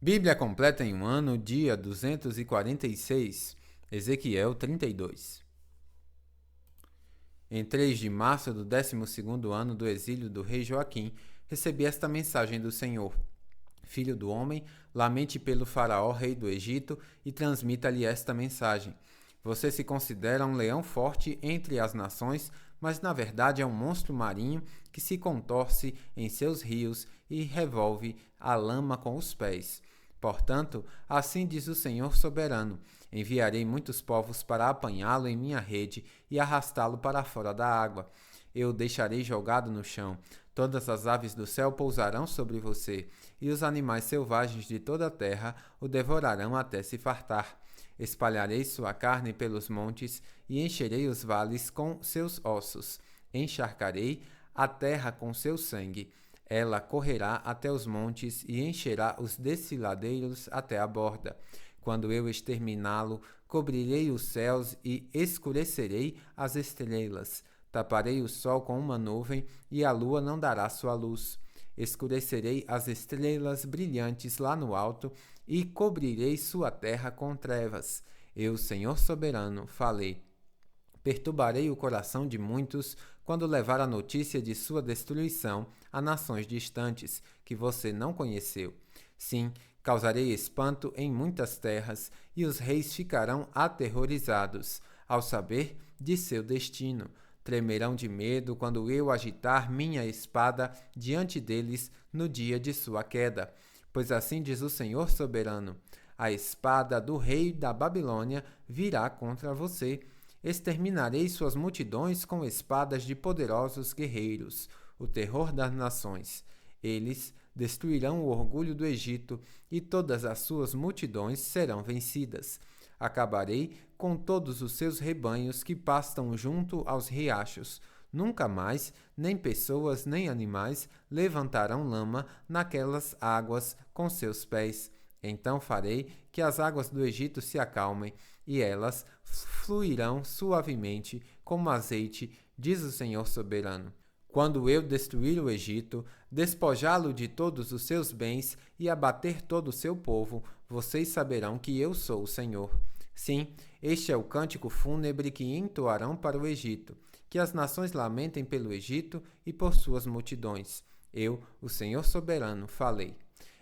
Bíblia completa em um ano, dia 246, Ezequiel 32. Em 3 de março do 12º ano do exílio do rei Joaquim, recebi esta mensagem do Senhor. Filho do homem, lamente pelo faraó, rei do Egito, e transmita-lhe esta mensagem. Você se considera um leão forte entre as nações, mas na verdade é um monstro marinho que se contorce em seus rios e revolve a lama com os pés. Portanto, assim diz o Senhor soberano: enviarei muitos povos para apanhá-lo em minha rede e arrastá-lo para fora da água. Eu o deixarei jogado no chão. Todas as aves do céu pousarão sobre você, e os animais selvagens de toda a terra o devorarão até se fartar. Espalharei sua carne pelos montes e encherei os vales com seus ossos. Encharcarei a terra com seu sangue. Ela correrá até os montes e encherá os desfiladeiros até a borda. Quando eu exterminá-lo, cobrirei os céus e escurecerei as estrelas. Taparei o sol com uma nuvem e a lua não dará sua luz. Escurecerei as estrelas brilhantes lá no alto e cobrirei sua terra com trevas. Eu, Senhor soberano, falei. Perturbarei o coração de muitos quando levar a notícia de sua destruição a nações distantes, que você não conheceu. Sim, causarei espanto em muitas terras, e os reis ficarão aterrorizados ao saber de seu destino. Tremerão de medo quando eu agitar minha espada diante deles no dia de sua queda. Pois assim diz o Senhor soberano: a espada do rei da Babilônia virá contra você. Exterminarei suas multidões com espadas de poderosos guerreiros, o terror das nações. Eles destruirão o orgulho do Egito e todas as suas multidões serão vencidas. Acabarei com todos os seus rebanhos que pastam junto aos riachos. Nunca mais, nem pessoas nem animais levantarão lama naquelas águas com seus pés. Então farei que as águas do Egito se acalmem, e elas fluirão suavemente como azeite, diz o Senhor soberano. Quando eu destruir o Egito, despojá-lo de todos os seus bens e abater todo o seu povo, vocês saberão que eu sou o Senhor. Sim, este é o cântico fúnebre que entoarão para o Egito, que as nações lamentem pelo Egito e por suas multidões. Eu, o Senhor soberano, falei.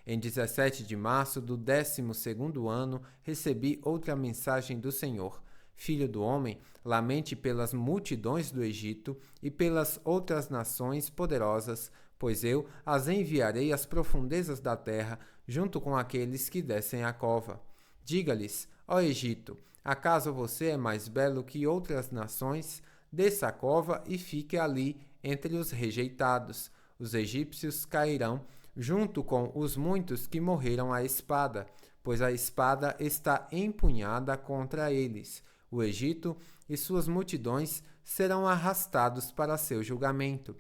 Em 17 de março do 12º ano, recebi outra mensagem do Senhor. Filho do homem, lamente pelas multidões do Egito e pelas outras nações poderosas, pois eu as enviarei às profundezas da terra, junto com aqueles que descem a cova. Diga-lhes: ó Egito, acaso você é mais belo que outras nações? Desça a cova e fique ali, entre os rejeitados. Os egípcios cairão junto com os muitos que morreram à espada, pois a espada está empunhada contra eles. O Egito e suas multidões serão arrastados para seu julgamento.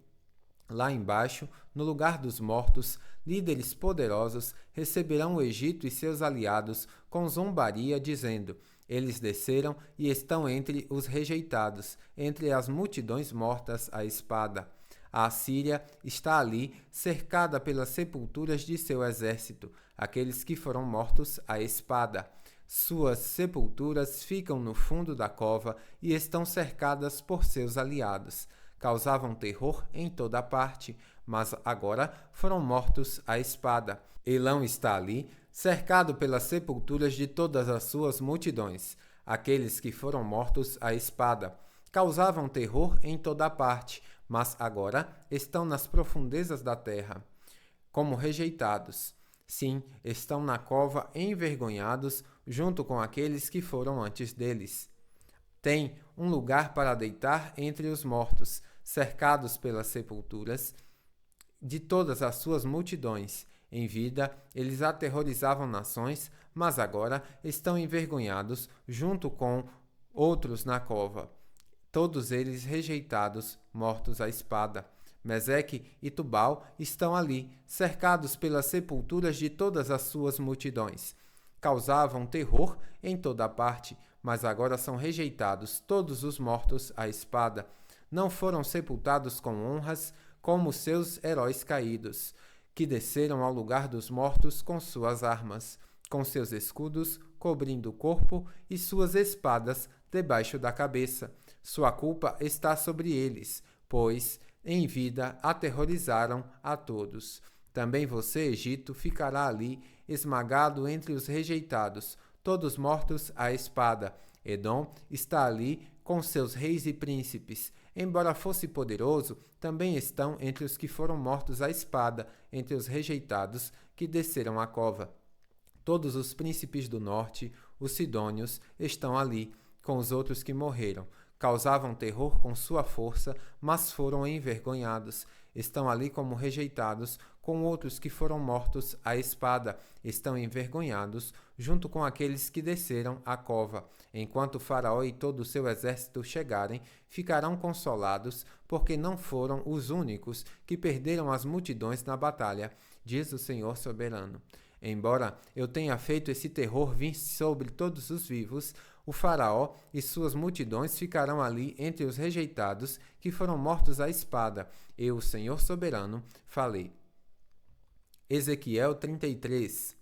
Lá embaixo, no lugar dos mortos, líderes poderosos receberão o Egito e seus aliados com zombaria, dizendo: eles desceram e estão entre os rejeitados, entre as multidões mortas à espada. A Assíria está ali, cercada pelas sepulturas de seu exército, aqueles que foram mortos à espada. Suas sepulturas ficam no fundo da cova e estão cercadas por seus aliados. Causavam terror em toda parte, mas agora foram mortos à espada. Elão está ali, cercado pelas sepulturas de todas as suas multidões, aqueles que foram mortos à espada. Causavam terror em toda parte, mas agora estão nas profundezas da terra, como rejeitados. Sim, estão na cova envergonhados, junto com aqueles que foram antes deles. Têm um lugar para deitar entre os mortos, cercados pelas sepulturas de todas as suas multidões. Em vida, eles aterrorizavam nações, mas agora estão envergonhados, junto com outros na cova. Todos eles rejeitados, mortos à espada. Meseque e Tubal estão ali, cercados pelas sepulturas de todas as suas multidões. Causavam terror em toda parte, mas agora são rejeitados todos os mortos à espada. Não foram sepultados com honras como seus heróis caídos. que desceram ao lugar dos mortos com suas armas, com seus escudos cobrindo o corpo e suas espadas debaixo da cabeça. Sua culpa está sobre eles, pois, em vida, aterrorizaram a todos. Também você, Egito, ficará ali, esmagado entre os rejeitados, todos mortos à espada. Edom está ali com seus reis e príncipes. Embora fosse poderoso, também estão entre os que foram mortos à espada, entre os rejeitados que desceram à cova. Todos os príncipes do norte, os sidônios, estão ali, com os outros que morreram. Causavam terror com sua força, mas foram envergonhados. Estão ali como rejeitados, com outros que foram mortos à espada. Estão envergonhados, junto com aqueles que desceram à cova. Enquanto Faraó e todo o seu exército chegarem, ficarão consolados, porque não foram os únicos que perderam as multidões na batalha, diz o Senhor soberano. Embora eu tenha feito esse terror vir sobre todos os vivos, o Faraó e suas multidões ficarão ali entre os rejeitados que foram mortos à espada. Eu, o Senhor soberano, falei. Ezequiel 33.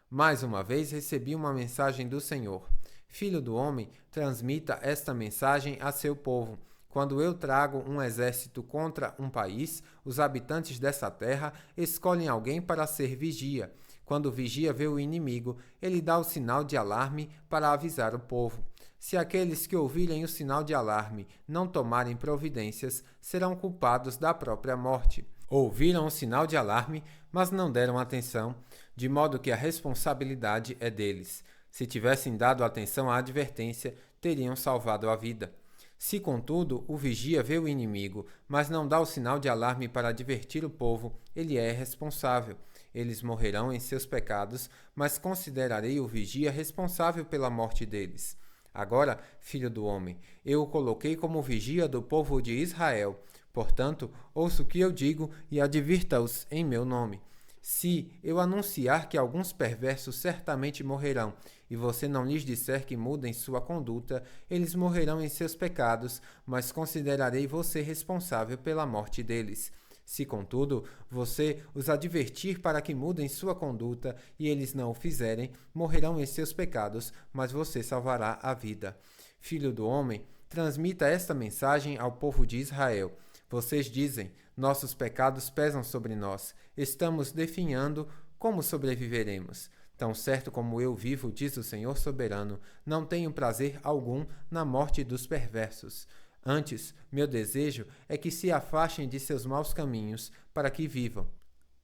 Mais uma vez recebi uma mensagem do Senhor. Filho do homem, transmita esta mensagem a seu povo. Quando eu trago um exército contra um país, os habitantes dessa terra escolhem alguém para ser vigia. Quando o vigia vê o inimigo, ele dá o sinal de alarme para avisar o povo. Se aqueles que ouvirem o sinal de alarme não tomarem providências, serão culpados da própria morte. Ouviram o sinal de alarme, mas não deram atenção, de modo que a responsabilidade é deles. Se tivessem dado atenção à advertência, teriam salvado a vida. Se, contudo, o vigia vê o inimigo, mas não dá o sinal de alarme para advertir o povo, ele é responsável. Eles morrerão em seus pecados, mas considerarei o vigia responsável pela morte deles. Agora, filho do homem, eu o coloquei como vigia do povo de Israel. Portanto, ouça o que eu digo e advirta-os em meu nome. Se eu anunciar que alguns perversos certamente morrerão, e você não lhes disser que mudem sua conduta, eles morrerão em seus pecados, mas considerarei você responsável pela morte deles. Se, contudo, você os advertir para que mudem sua conduta e eles não o fizerem, morrerão em seus pecados, mas você salvará a vida. Filho do homem, transmita esta mensagem ao povo de Israel. Vocês dizem, nossos pecados pesam sobre nós, estamos definhando como sobreviveremos. Tão certo como eu vivo, diz o Senhor soberano, não tenho prazer algum na morte dos perversos. Antes, meu desejo é que se afastem de seus maus caminhos, para que vivam.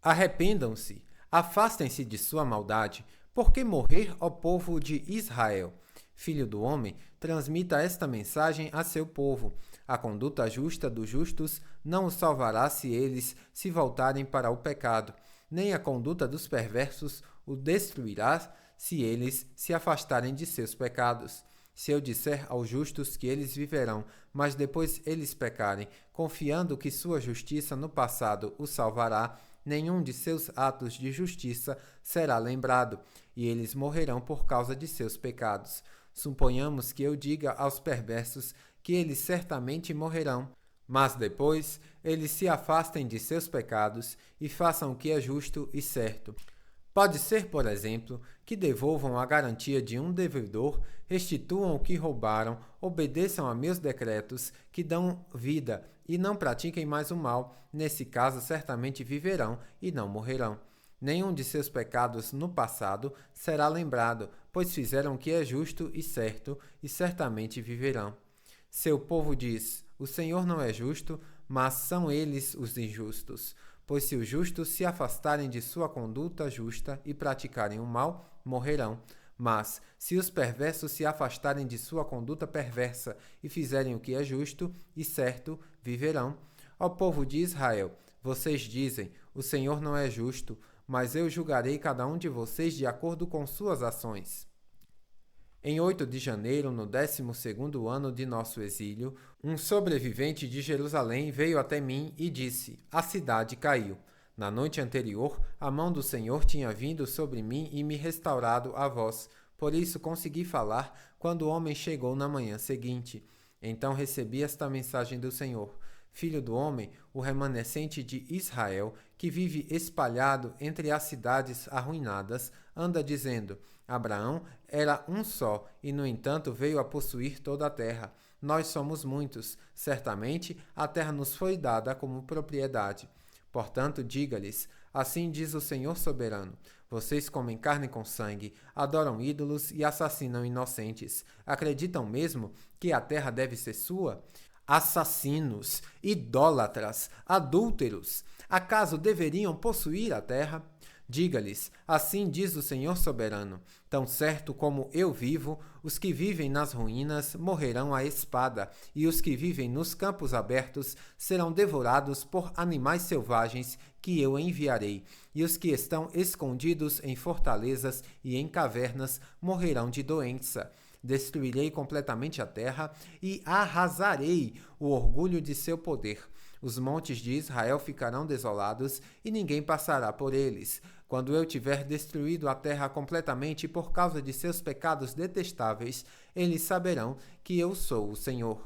Arrependam-se, afastem-se de sua maldade, porque morrer, ó povo de Israel? Filho do homem, transmita esta mensagem a seu povo. A conduta justa dos justos não os salvará se eles se voltarem para o pecado, nem a conduta dos perversos o destruirá se eles se afastarem de seus pecados. Se eu disser aos justos que eles viverão, mas depois eles pecarem, confiando que sua justiça no passado os salvará, nenhum de seus atos de justiça será lembrado, e eles morrerão por causa de seus pecados. Suponhamos que eu diga aos perversos que eles certamente morrerão, mas depois eles se afastem de seus pecados e façam o que é justo e certo. Pode ser, por exemplo, que devolvam a garantia de um devedor, restituam o que roubaram, obedeçam a meus decretos, que dão vida, e não pratiquem mais o mal. Nesse caso, certamente viverão e não morrerão. Nenhum de seus pecados no passado será lembrado, pois fizeram o que é justo e certo, e certamente viverão. Seu povo diz, o Senhor não é justo, mas são eles os injustos. Pois se os justos se afastarem de sua conduta justa e praticarem o mal, morrerão. Mas, se os perversos se afastarem de sua conduta perversa e fizerem o que é justo e certo, viverão. Ó povo de Israel, vocês dizem, o Senhor não é justo, mas eu julgarei cada um de vocês de acordo com suas ações. Em 8 de janeiro, no 12º ano de nosso exílio, um sobrevivente de Jerusalém veio até mim e disse, a cidade caiu. Na noite anterior, a mão do Senhor tinha vindo sobre mim e me restaurado a voz. Por isso consegui falar quando o homem chegou na manhã seguinte. Então recebi esta mensagem do Senhor. Filho do homem, o remanescente de Israel, que vive espalhado entre as cidades arruinadas, anda dizendo: Abraão era um só, e no entanto veio a possuir toda a terra. Nós somos muitos, certamente a terra nos foi dada como propriedade. Portanto, diga-lhes: assim diz o Senhor soberano: vocês comem carne com sangue, adoram ídolos e assassinam inocentes. Acreditam mesmo que a terra deve ser sua? Assassinos, idólatras, adúlteros, acaso deveriam possuir a terra? Diga-lhes: assim diz o Senhor soberano: tão certo como eu vivo, os que vivem nas ruínas morrerão à espada, e os que vivem nos campos abertos serão devorados por animais selvagens que eu enviarei, e os que estão escondidos em fortalezas e em cavernas morrerão de doença. Destruirei completamente a terra e arrasarei o orgulho de seu poder. Os montes de Israel ficarão desolados e ninguém passará por eles. Quando eu tiver destruído a terra completamente por causa de seus pecados detestáveis, eles saberão que eu sou o Senhor.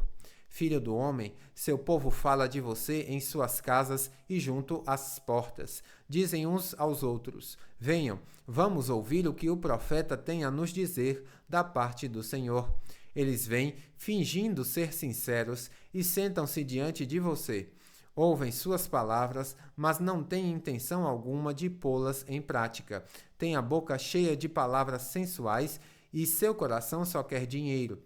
Filho do homem, seu povo fala de você em suas casas e junto às portas. Dizem uns aos outros: venham, vamos ouvir o que o profeta tem a nos dizer da parte do Senhor. Eles vêm fingindo ser sinceros e sentam-se diante de você. Ouvem suas palavras, mas não têm intenção alguma de pô-las em prática. Têm a boca cheia de palavras sensuais e seu coração só quer dinheiro.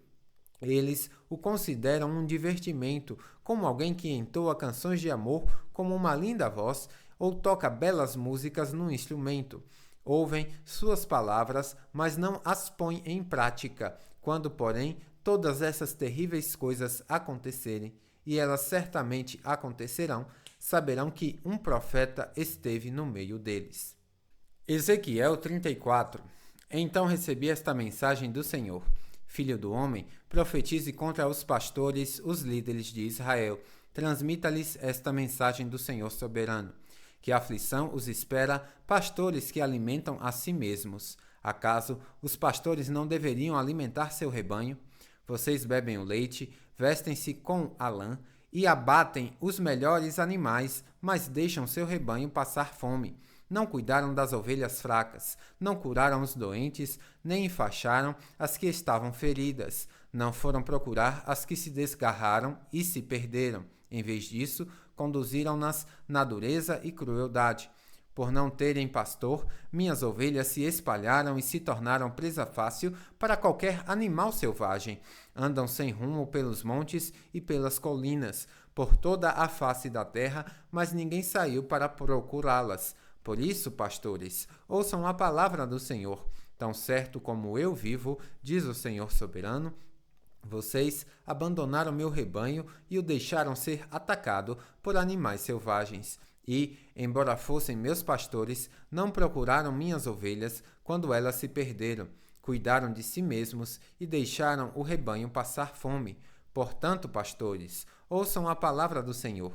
Eles o consideram um divertimento, como alguém que entoa canções de amor como uma linda voz ou toca belas músicas num instrumento. Ouvem suas palavras, mas não as põem em prática. Quando, porém, todas essas terríveis coisas acontecerem, e elas certamente acontecerão, saberão que um profeta esteve no meio deles. Ezequiel 34. Então recebi esta mensagem do Senhor: Filho do homem, profetize contra os pastores, os líderes de Israel. Transmita-lhes esta mensagem do Senhor soberano: que aflição os espera, pastores que alimentam a si mesmos. Acaso os pastores não deveriam alimentar seu rebanho? Vocês bebem o leite, vestem-se com a lã e abatem os melhores animais, mas deixam seu rebanho passar fome. Não cuidaram das ovelhas fracas, não curaram os doentes, nem enfaixaram as que estavam feridas. Não foram procurar as que se desgarraram e se perderam. Em vez disso, conduziram-nas na dureza e crueldade. Por não terem pastor, minhas ovelhas se espalharam e se tornaram presa fácil para qualquer animal selvagem. Andam sem rumo pelos montes e pelas colinas, por toda a face da terra, mas ninguém saiu para procurá-las. Por isso, pastores, ouçam a palavra do Senhor. Tão certo como eu vivo, diz o Senhor soberano, vocês abandonaram meu rebanho e o deixaram ser atacado por animais selvagens. E, embora fossem meus pastores, não procuraram minhas ovelhas quando elas se perderam. Cuidaram de si mesmos e deixaram o rebanho passar fome. Portanto, pastores, ouçam a palavra do Senhor.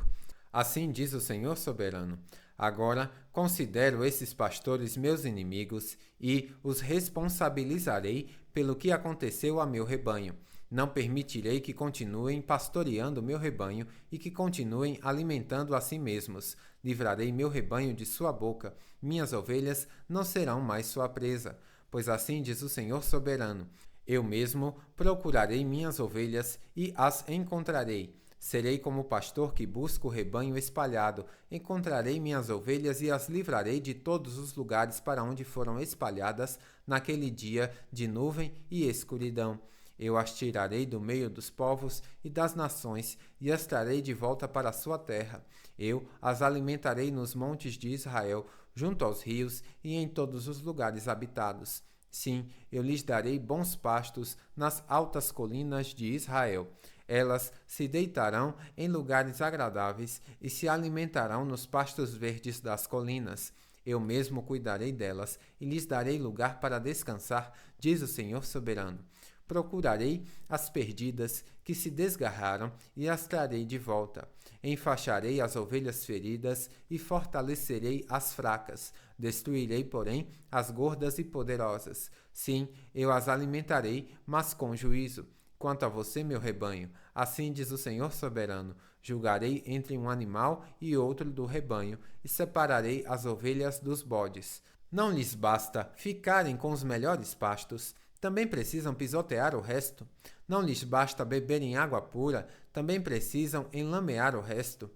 Assim diz o Senhor soberano: agora considero esses pastores meus inimigos e os responsabilizarei pelo que aconteceu a meu rebanho. Não permitirei que continuem pastoreando meu rebanho e que continuem alimentando a si mesmos. Livrarei meu rebanho de sua boca. Minhas ovelhas não serão mais sua presa. Pois assim diz o Senhor soberano: eu mesmo procurarei minhas ovelhas e as encontrarei. Serei como o pastor que busca o rebanho espalhado. Encontrarei minhas ovelhas e as livrarei de todos os lugares para onde foram espalhadas naquele dia de nuvem e escuridão. Eu as tirarei do meio dos povos e das nações e as trarei de volta para a sua terra. Eu as alimentarei nos montes de Israel, junto aos rios e em todos os lugares habitados. Sim, eu lhes darei bons pastos nas altas colinas de Israel. Elas se deitarão em lugares agradáveis e se alimentarão nos pastos verdes das colinas. Eu mesmo cuidarei delas e lhes darei lugar para descansar, diz o Senhor soberano. Procurarei as perdidas que se desgarraram e as trarei de volta. Enfaixarei as ovelhas feridas e fortalecerei as fracas. Destruirei, porém, as gordas e poderosas. Sim, eu as alimentarei, mas com juízo. quanto a você, meu rebanho, assim diz o Senhor soberano, julgarei entre um animal e outro do rebanho, e separarei as ovelhas dos bodes. Não lhes basta ficarem com os melhores pastos, também precisam pisotear o resto. Não lhes basta beberem água pura, também precisam enlamear o resto.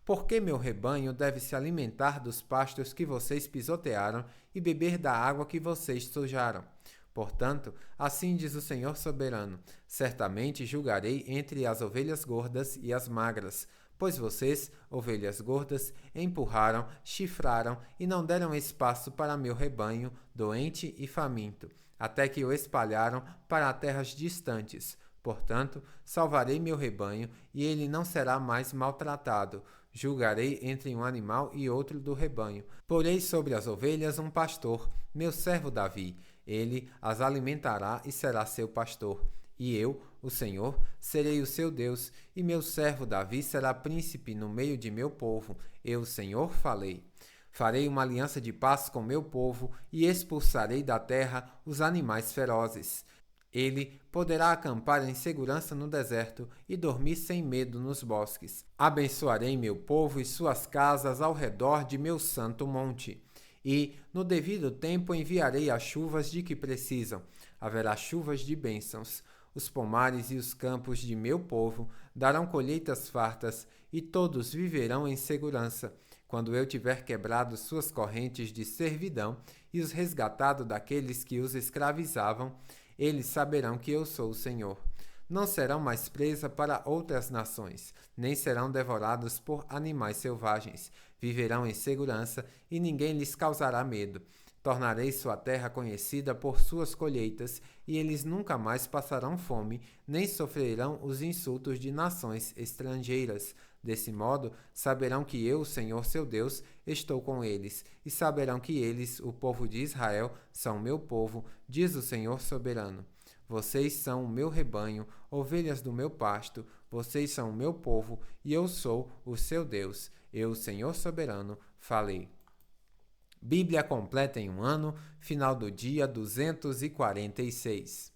Porque meu rebanho deve se alimentar dos pastos que vocês pisotearam e beber da água que vocês sujaram. Portanto, assim diz o Senhor soberano: certamente julgarei entre as ovelhas gordas e as magras, pois vocês, ovelhas gordas, empurraram, chifraram e não deram espaço para meu rebanho, doente e faminto, até que o espalharam para terras distantes. Portanto, salvarei meu rebanho, e ele não será mais maltratado. Julgarei entre um animal e outro do rebanho. Porei sobre as ovelhas um pastor, meu servo Davi. Ele as alimentará e será seu pastor. E eu, o Senhor, serei o seu Deus, e meu servo Davi será príncipe no meio de meu povo. Eu, o Senhor, falei. Farei uma aliança de paz com meu povo e expulsarei da terra os animais ferozes. Ele poderá acampar em segurança no deserto e dormir sem medo nos bosques. Abençoarei meu povo e suas casas ao redor de meu santo monte. E, no devido tempo, enviarei as chuvas de que precisam. Haverá chuvas de bênçãos. Os pomares e os campos de meu povo darão colheitas fartas, e todos viverão em segurança. Quando eu tiver quebrado suas correntes de servidão e os resgatado daqueles que os escravizavam, eles saberão que eu sou o Senhor. Não serão mais presa para outras nações, nem serão devorados por animais selvagens. Viverão em segurança e ninguém lhes causará medo. Tornarei sua terra conhecida por suas colheitas, e eles nunca mais passarão fome, nem sofrerão os insultos de nações estrangeiras. Desse modo, saberão que eu, Senhor seu Deus, estou com eles, e saberão que eles, o povo de Israel, são meu povo, diz o Senhor soberano. Vocês são o meu rebanho, ovelhas do meu pasto, vocês são o meu povo, e eu sou o seu Deus. Eu, Senhor soberano, falei. Bíblia completa em um ano, final do dia 246.